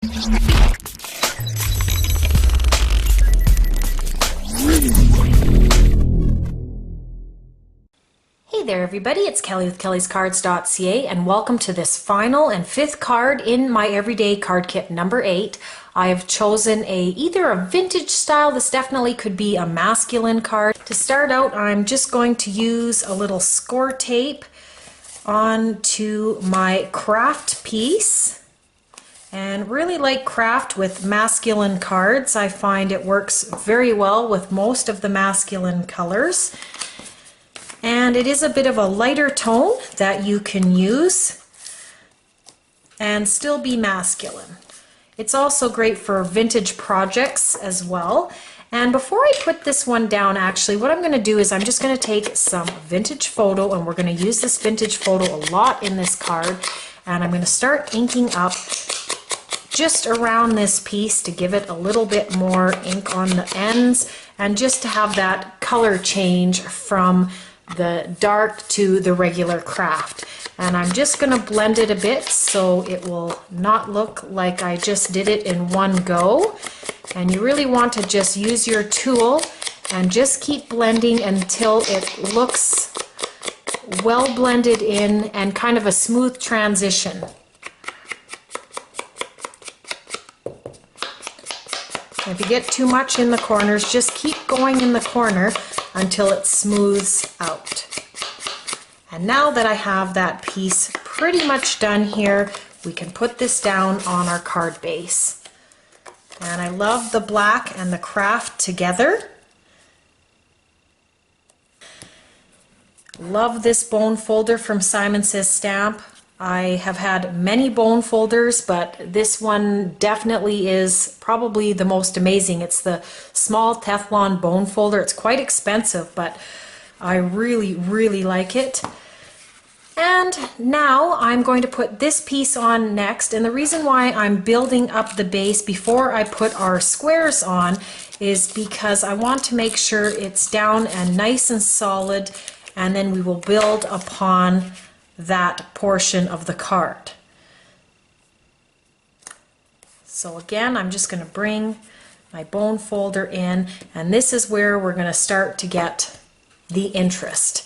Hey there everybody, it's Kelly with kellyscards.ca and welcome to this final and fifth card in my everyday card kit number 8. I have chosen either a vintage style, this definitely could be a masculine card. To start out, I'm just going to use a little score tape onto my craft piece. And really like craft with masculine cards. I find it works very well with most of the masculine colors. And it is a bit of a lighter tone that you can use and still be masculine. It's also great for vintage projects as well. And before I put this one down, actually, what I'm going to do is I'm just going to take some vintage photo, and we're going to use this vintage photo a lot in this card. And I'm going to start inking up just around this piece to give it a little bit more ink on the ends and just to have that color change from the dark to the regular craft. And I'm just going to blend it a bit so it will not look like I just did it in one go. And you really want to just use your tool and just keep blending until it looks well blended in and kind of a smooth transition. If you get too much in the corners, just keep going in the corner until it smooths out. And now that I have that piece pretty much done here, we can put this down on our card base. And I love the black and the craft together. Love this bone folder from Simon Says Stamp. I have had many bone folders, but this one definitely is probably the most amazing. It's the small Teflon bone folder. It's quite expensive, but I really, really like it. And now I'm going to put this piece on next, and the reason why I'm building up the base before I put our squares on is because I want to make sure it's down and nice and solid, and then we will build upon that portion of the card. So again, I'm just going to bring my bone folder in, and this is where we're going to start to get the interest.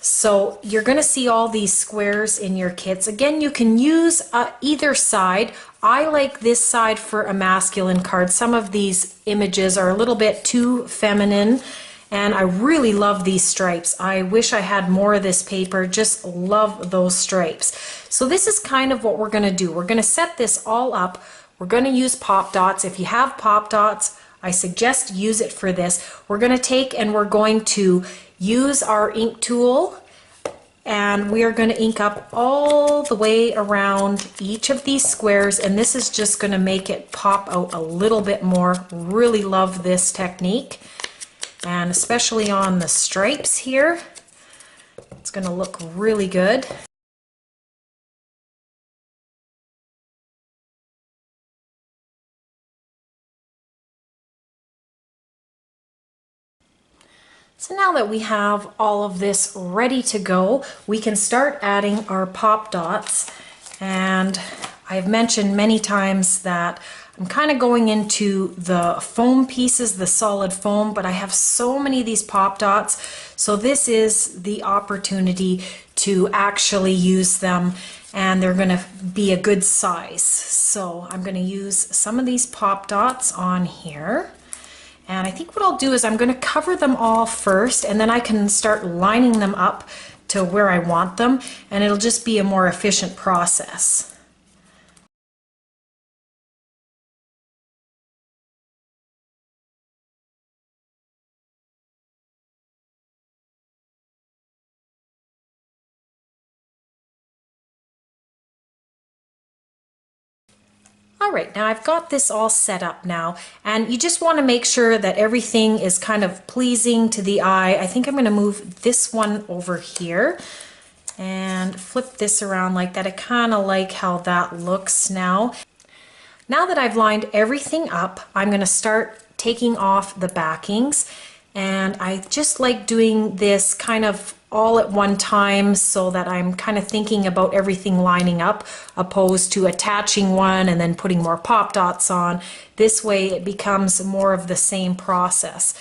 So you're going to see all these squares in your kits. Again, you can use either side. I like this side for a masculine card. Some of these images are a little bit too feminine, and I really love these stripes. I wish I had more of this paper. Just love those stripes. So this is kind of what we're going to do. We're going to set this all up. We're going to use pop dots. If you have pop dots, I suggest use it for this. We're going to take and we're going to use our ink tool, and we are going to ink up all the way around each of these squares, and this is just going to make it pop out a little bit more. Really love this technique, and especially on the stripes here, it's going to look really good. So now that we have all of this ready to go, we can start adding our pop dots. And I've mentioned many times that I'm kind of going into the foam pieces, the solid foam, but I have so many of these pop dots. So this is the opportunity to actually use them, and they're going to be a good size. So I'm going to use some of these pop dots on here. And I think what I'll do is I'm going to cover them all first, and then I can start lining them up to where I want them, and it'll just be a more efficient process. Alright, now I've got this all set up now, and you just want to make sure that everything is kind of pleasing to the eye. I think I'm going to move this one over here and flip this around like that. I kind of like how that looks now. Now that I've lined everything up, I'm going to start taking off the backings, and I just like doing this kind of all at one time so that I'm kind of thinking about everything lining up, opposed to attaching one and then putting more pop dots on. This way it becomes more of the same process.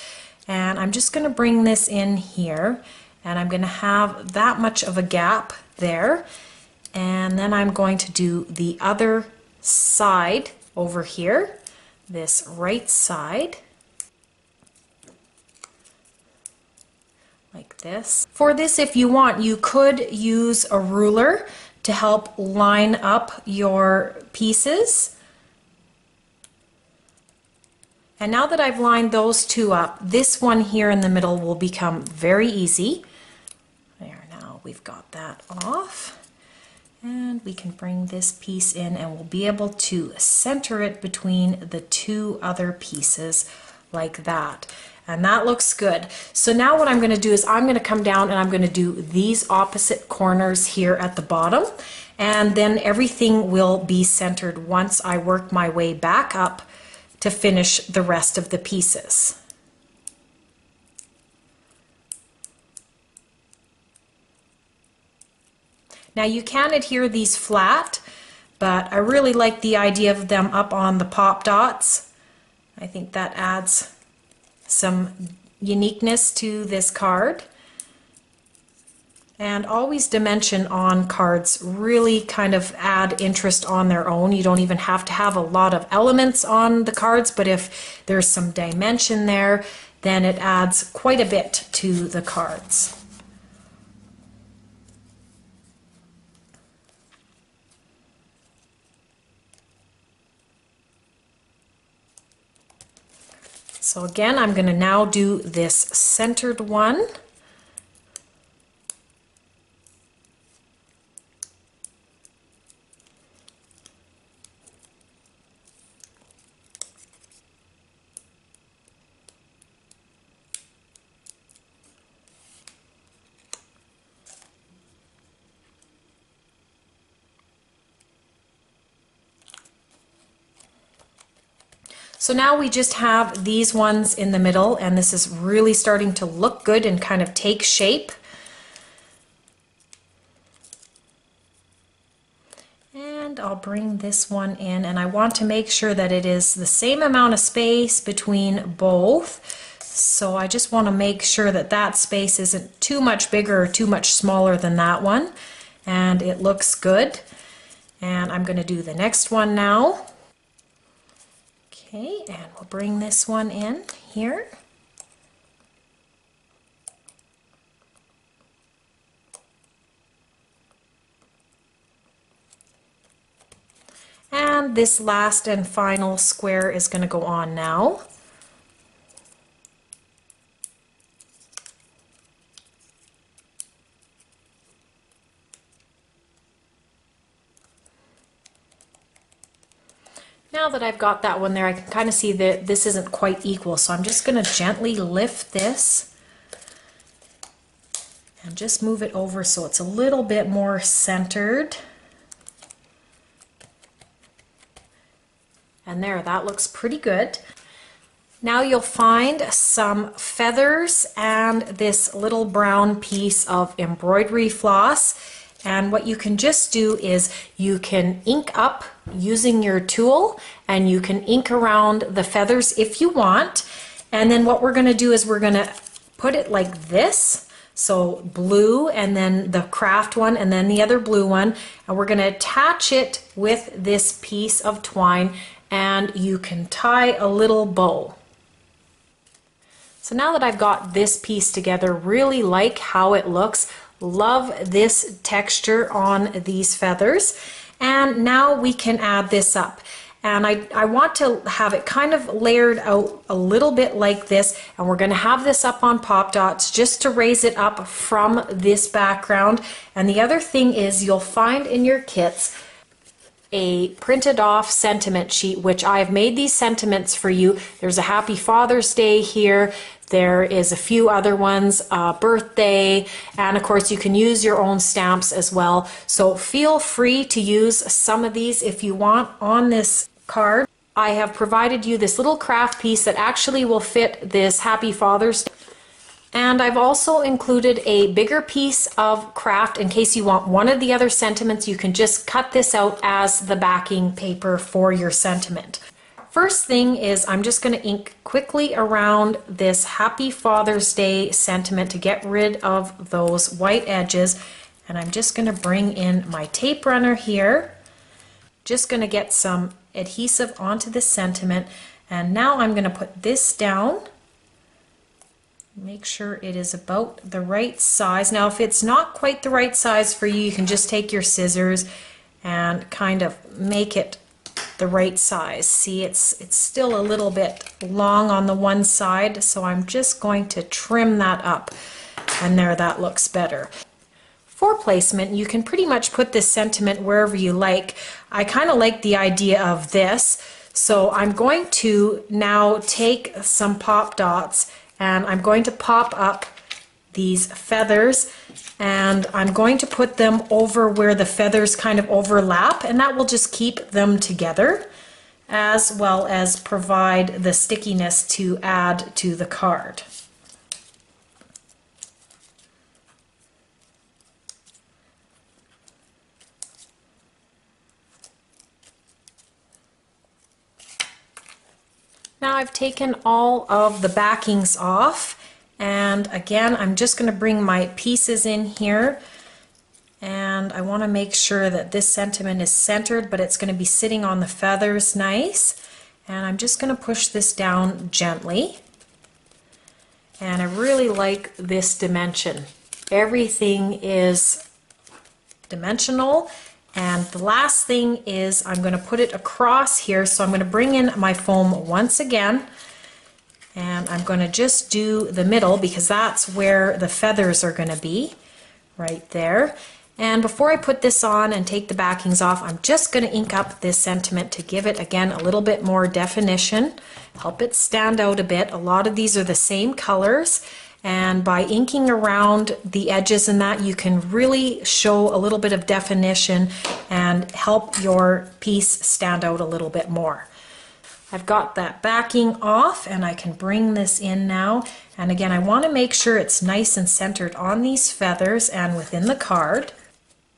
And I'm just going to bring this in here, and I'm going to have that much of a gap there. And then I'm going to do the other side over here, this right side, like this. For this, if you want, you could use a ruler to help line up your pieces. And now that I've lined those two up, this one here in the middle will become very easy. There, now we've got that off. And we can bring this piece in and we'll be able to center it between the two other pieces like that. And that looks good. So now what I'm going to do is I'm going to come down and I'm going to do these opposite corners here at the bottom. And then everything will be centered once I work my way back up to finish the rest of the pieces. Now you can adhere these flat, but I really like the idea of them up on the pop dots. I think that adds some uniqueness to this card. And always dimension on cards really kind of add interest on their own. You don't even have to have a lot of elements on the cards, but if there's some dimension there, then it adds quite a bit to the cards. So again, I'm going to now do this centered one. So now we just have these ones in the middle, and this is really starting to look good and kind of take shape. And I'll bring this one in, and I want to make sure that it is the same amount of space between both. So I just want to make sure that that space isn't too much bigger or too much smaller than that one. And it looks good. And I'm going to do the next one now. Okay, and we'll bring this one in here. And this last and final square is going to go on now. Now that I've got that one there, I can kind of see that this isn't quite equal, so I'm just going to gently lift this and just move it over so it's a little bit more centered. And there, that looks pretty good. Now you'll find some feathers and this little brown piece of embroidery floss. And what you can just do is you can ink up using your tool, and you can ink around the feathers if you want. And then what we're going to do is we're going to put it like this. So blue, and then the craft one, and then the other blue one. And we're going to attach it with this piece of twine, and you can tie a little bow. So now that I've got this piece together, really like how it looks. Love this texture on these feathers. And now we can add this up. And I want to have it kind of layered out a little bit like this. And we're going to have this up on pop dots just to raise it up from this background. And the other thing is you'll find in your kits a printed off sentiment sheet, which I've made these sentiments for you. There's a Happy Father's Day here. There is a few other ones, birthday, and of course you can use your own stamps as well. So feel free to use some of these if you want on this card. I have provided you this little craft piece that actually will fit this Happy Father's Day. And I've also included a bigger piece of craft in case you want one of the other sentiments. You can just cut this out as the backing paper for your sentiment. First thing is I'm just going to ink quickly around this Happy Father's Day sentiment to get rid of those white edges. And I'm just going to bring in my tape runner here. Just going to get some adhesive onto this sentiment. And now I'm going to put this down. Make sure it is about the right size. Now if it's not quite the right size for you, you can just take your scissors and kind of make it the right size. See, it's still a little bit long on the one side, so I'm just going to trim that up, and there, that looks better. For placement, you can pretty much put this sentiment wherever you like. I kind of like the idea of this, so I'm going to now take some pop dots and I'm going to pop up these feathers, and I'm going to put them over where the feathers kind of overlap, and that will just keep them together as well as provide the stickiness to add to the card. Now I've taken all of the backings off, and again I'm just going to bring my pieces in here, and I want to make sure that this sentiment is centered, but it's going to be sitting on the feathers nice, and I'm just going to push this down gently. And I really like this dimension. Everything is dimensional. And the last thing is I'm going to put it across here, so I'm going to bring in my foam once again, and I'm going to just do the middle because that's where the feathers are going to be, right there. And before I put this on and take the backings off, I'm just going to ink up this sentiment to give it, again, a little bit more definition, help it stand out a bit. A lot of these are the same colors. And by inking around the edges and that, you can really show a little bit of definition and help your piece stand out a little bit more. I've got that backing off, and I can bring this in now. And again, I want to make sure it's nice and centered on these feathers and within the card.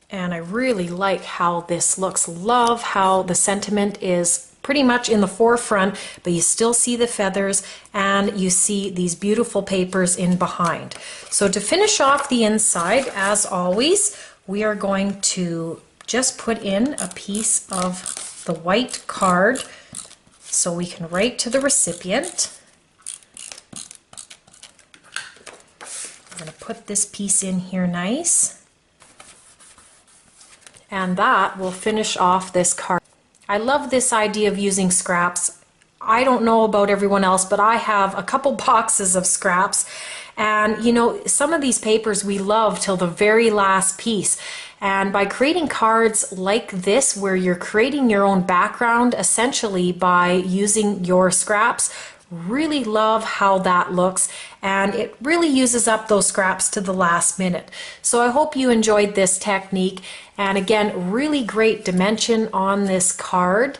And I really like how this looks. Love how the sentiment is pretty much in the forefront, but you still see the feathers and you see these beautiful papers in behind. So to finish off the inside, as always, we are going to just put in a piece of the white card so we can write to the recipient. I'm going to put this piece in here nice, and that will finish off this card. I love this idea of using scraps. I don't know about everyone else, but I have a couple boxes of scraps, and you know, some of these papers we love till the very last piece. And by creating cards like this, where you're creating your own background essentially by using your scraps, really love how that looks, and it really uses up those scraps to the last minute. So I hope you enjoyed this technique, and again, really great dimension on this card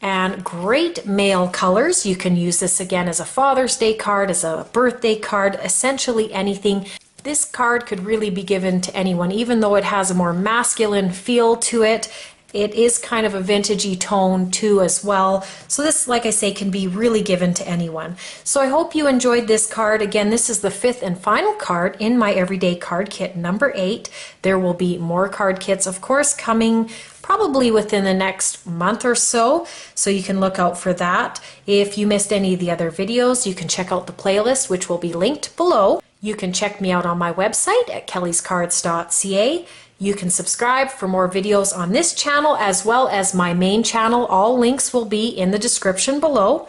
and great mail colors. You can use this again as a Father's Day card, as a birthday card, essentially anything. This card could really be given to anyone, even though it has a more masculine feel to it. It is kind of a vintagey tone too as well. So this, like I say, can be really given to anyone. So I hope you enjoyed this card. Again, this is the 5th and final card in my Everyday Card Kit number 8. There will be more card kits, of course, coming probably within the next month or so. So you can look out for that. If you missed any of the other videos, you can check out the playlist, which will be linked below. You can check me out on my website at kellyscards.ca. You can subscribe for more videos on this channel as well as my main channel. All links will be in the description below.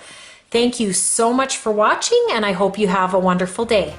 Thank you so much for watching, and I hope you have a wonderful day.